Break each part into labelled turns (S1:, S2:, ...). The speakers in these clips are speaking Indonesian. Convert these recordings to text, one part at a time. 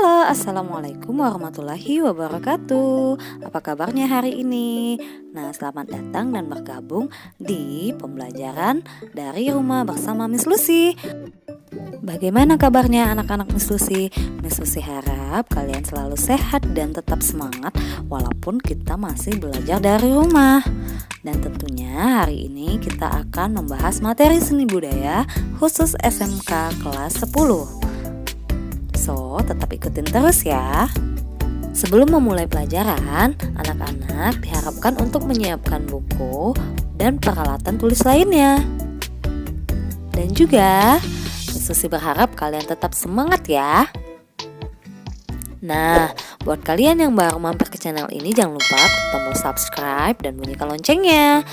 S1: Halo, Assalamualaikum warahmatullahi wabarakatuh. Apa kabarnya hari ini? Nah, selamat datang dan bergabung di pembelajaran dari rumah bersama Miss Lucy. Bagaimana kabarnya anak-anak Miss Lucy? Miss Lucy harap kalian selalu sehat dan tetap semangat walaupun kita masih belajar dari rumah. Dan tentunya hari ini kita akan membahas materi seni budaya khusus SMK kelas 10. So, tetap ikutin terus ya. Sebelum memulai pelajaran, anak-anak diharapkan untuk menyiapkan buku dan peralatan tulis lainnya. Dan juga, Susi berharap kalian tetap semangat ya. Nah, buat kalian yang baru mampir ke channel ini, jangan lupa tombol subscribe dan bunyikan loncengnya.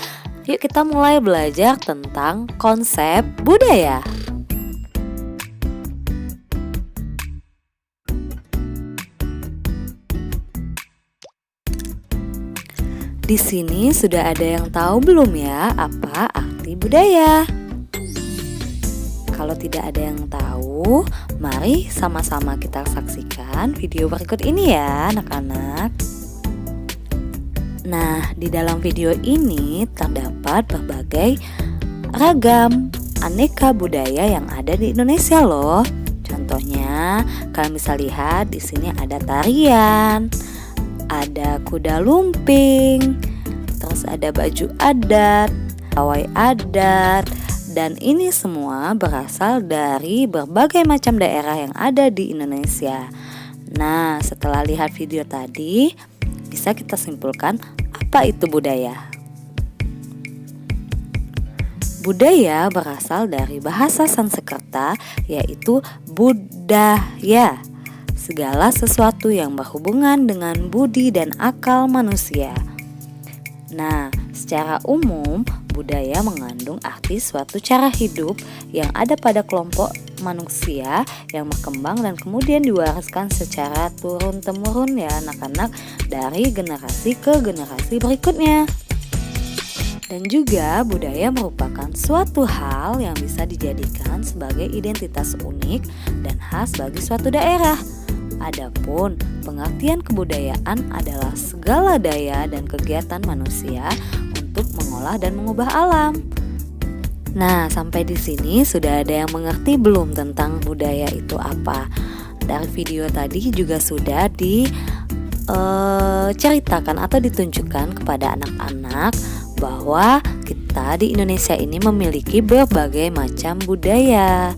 S1: Yuk kita mulai belajar tentang konsep budaya. Di sini sudah ada yang tahu belum ya apa arti budaya? Kalau tidak ada yang tahu, mari sama-sama kita saksikan video berikut ini ya anak-anak. Nah, di dalam video ini terdapat berbagai ragam aneka budaya yang ada di Indonesia loh. Contohnya, kalian bisa lihat di sini ada tarian, ada kuda lumping, terus ada baju adat, pawai adat, dan ini semua berasal dari berbagai macam daerah yang ada di Indonesia. Nah, setelah lihat video tadi, bisa kita simpulkan apa itu budaya. Budaya berasal dari bahasa Sanskerta, yaitu budaya. Segala sesuatu yang berhubungan dengan budi dan akal manusia. Nah, secara umum, budaya mengandung arti suatu cara hidup yang ada pada kelompok manusia yang berkembang dan kemudian diwariskan secara turun-temurun ya anak-anak dari generasi ke generasi berikutnya. Dan juga budaya merupakan suatu hal yang bisa dijadikan sebagai identitas unik dan khas bagi suatu daerah. Adapun pengertian kebudayaan adalah segala daya dan kegiatan manusia untuk mengolah dan mengubah alam. Nah, sampai di sini sudah ada yang mengerti belum tentang budaya itu apa? Dari video tadi juga sudah diceritakan atau ditunjukkan kepada anak-anak bahwa kita di Indonesia ini memiliki berbagai macam budaya.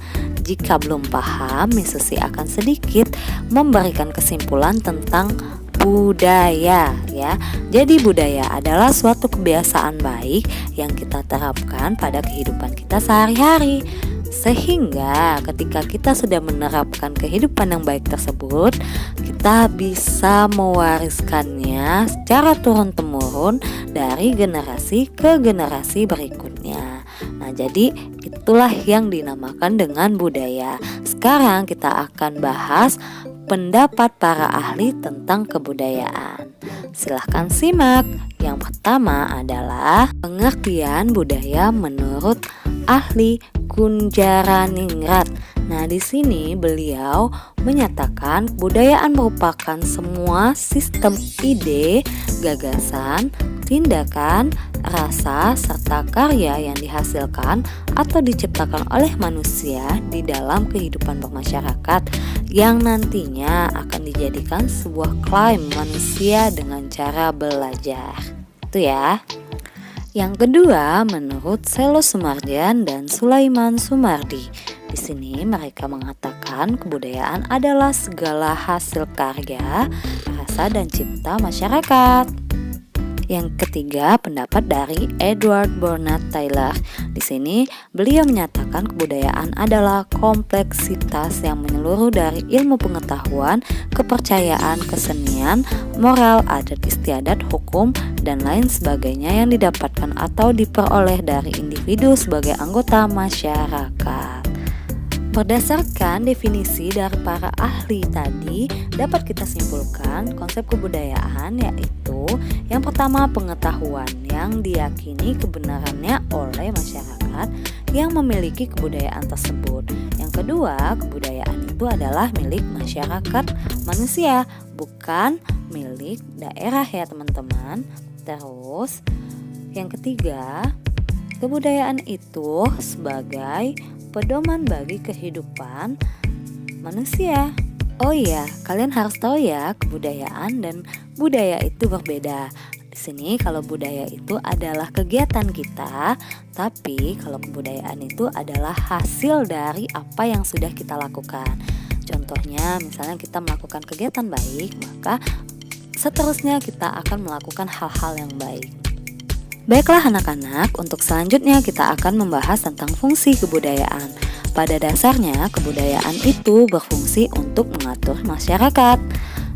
S1: Jika belum paham, Miss Susi akan sedikit memberikan kesimpulan tentang budaya ya. Jadi budaya adalah suatu kebiasaan baik yang kita terapkan pada kehidupan kita sehari-hari. Sehingga ketika kita sudah menerapkan kehidupan yang baik tersebut, kita bisa mewariskannya secara turun-temurun dari generasi ke generasi berikutnya. Nah, jadi itulah yang dinamakan dengan budaya. Sekarang kita akan bahas pendapat para ahli tentang kebudayaan. Silahkan simak. Yang pertama adalah pengertian budaya menurut ahli Kunjaraningrat. Nah, di sini beliau menyatakan kebudayaan merupakan semua sistem ide, gagasan, tindakan, rasa, serta karya yang dihasilkan atau diciptakan oleh manusia di dalam kehidupan bermasyarakat yang nantinya akan dijadikan sebuah klaim manusia dengan cara belajar. Itu ya. Yang kedua, menurut Selo Sumardian dan Sulaiman Sumardi. Di sini mereka mengatakan kebudayaan adalah segala hasil karya, rasa dan cipta masyarakat. Yang ketiga, pendapat dari Edward Bernard Taylor. Di sini beliau menyatakan kebudayaan adalah kompleksitas yang menyeluruh dari ilmu pengetahuan, kepercayaan, kesenian, moral, adat istiadat, hukum, dan lain sebagainya yang didapatkan atau diperoleh dari individu sebagai anggota masyarakat. Berdasarkan definisi dari para ahli tadi, dapat kita simpulkan konsep kebudayaan yaitu yang pertama pengetahuan yang diyakini kebenarannya oleh masyarakat yang memiliki kebudayaan tersebut. Yang kedua, kebudayaan itu adalah milik masyarakat manusia, bukan milik daerah ya teman-teman. Terus yang ketiga, kebudayaan itu sebagai pedoman bagi kehidupan manusia. Oh iya, kalian harus tahu ya, kebudayaan dan budaya itu berbeda. Di sini kalau budaya itu adalah kegiatan kita, tapi kalau kebudayaan itu adalah hasil dari apa yang sudah kita lakukan. Contohnya, misalnya kita melakukan kegiatan baik, maka seterusnya kita akan melakukan hal-hal yang baik. Baiklah anak-anak, untuk selanjutnya kita akan membahas tentang fungsi kebudayaan. Pada dasarnya, kebudayaan itu berfungsi untuk mengatur masyarakat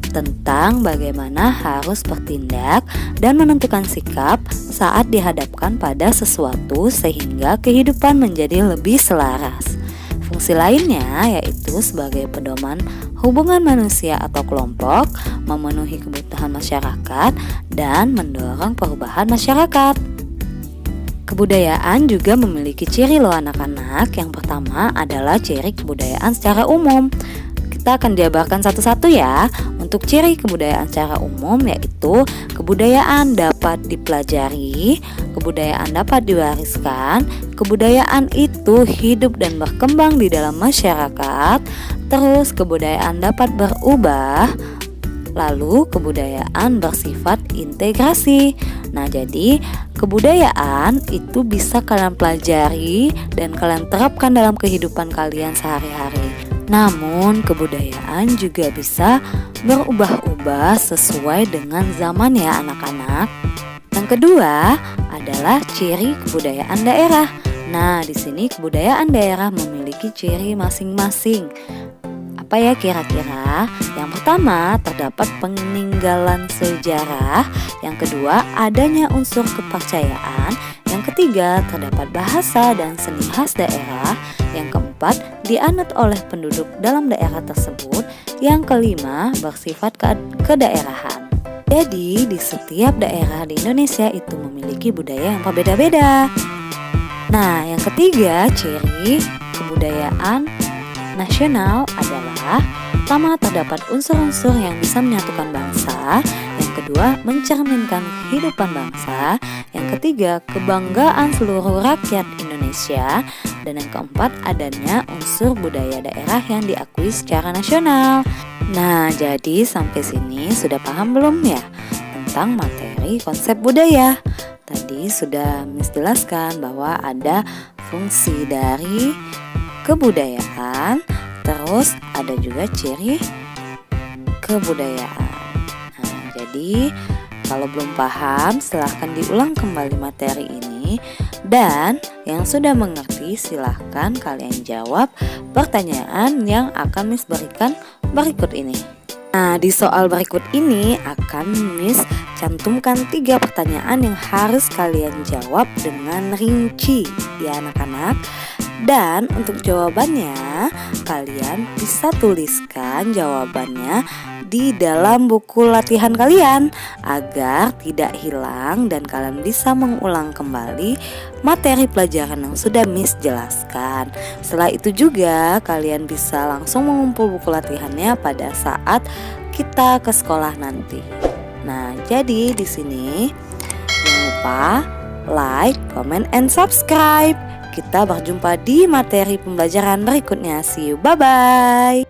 S1: tentang bagaimana harus bertindak dan menentukan sikap saat dihadapkan pada sesuatu sehingga kehidupan menjadi lebih selaras. Fungsi lainnya yaitu sebagai pedoman hubungan manusia atau kelompok, memenuhi kebutuhan masyarakat, dan mendorong perubahan masyarakat. Kebudayaan juga memiliki ciri loh anak-anak. Yang pertama adalah ciri kebudayaan secara umum. Kita akan jabarkan satu-satu ya. Untuk ciri kebudayaan secara umum yaitu kebudayaan dapat dipelajari, kebudayaan dapat diwariskan, kebudayaan itu hidup dan berkembang di dalam masyarakat, terus kebudayaan dapat berubah, lalu kebudayaan bersifat integrasi. Nah, jadi kebudayaan itu bisa kalian pelajari dan kalian terapkan dalam kehidupan kalian sehari-hari. Namun kebudayaan juga bisa berubah-ubah sesuai dengan zaman ya anak-anak. Yang kedua adalah ciri kebudayaan daerah. Nah, di sini kebudayaan daerah memiliki ciri masing-masing. Apa ya kira-kira? Yang pertama, terdapat peninggalan sejarah. Yang kedua, adanya unsur kepercayaan. Yang ketiga, terdapat bahasa dan seni khas daerah. Yang keempat, dianut oleh penduduk dalam daerah tersebut. Yang kelima, bersifat kedaerahan. Jadi, di setiap daerah di Indonesia itu memiliki budaya yang berbeda-beda. Nah, yang ketiga, ciri kebudayaan nasional adalah pertama, terdapat unsur-unsur yang bisa menyatukan bangsa. Yang kedua, mencerminkan kehidupan bangsa. Yang ketiga, kebanggaan seluruh rakyat Indonesia. Dan yang keempat, adanya unsur budaya daerah yang diakui secara nasional. Nah, jadi sampai sini sudah paham belum ya tentang materi konsep budaya? Tadi sudah Miss jelaskan bahwa ada fungsi dari kebudayaan, terus ada juga ciri kebudayaan. Nah, jadi kalau belum paham silahkan diulang kembali materi ini, dan yang sudah mengerti silahkan kalian jawab pertanyaan yang akan Miss berikan berikut ini. Nah, di soal berikut ini akan Miss cantumkan 3 pertanyaan yang harus kalian jawab dengan rinci ya anak-anak. Dan untuk jawabannya, kalian bisa tuliskan jawabannya di dalam buku latihan kalian agar tidak hilang dan kalian bisa mengulang kembali materi pelajaran yang sudah Miss jelaskan. Setelah itu juga kalian bisa langsung mengumpul buku latihannya pada saat kita ke sekolah nanti. Nah, jadi di sini jangan lupa like, comment, and subscribe. Kita berjumpa di materi pembelajaran berikutnya. See you, bye-bye.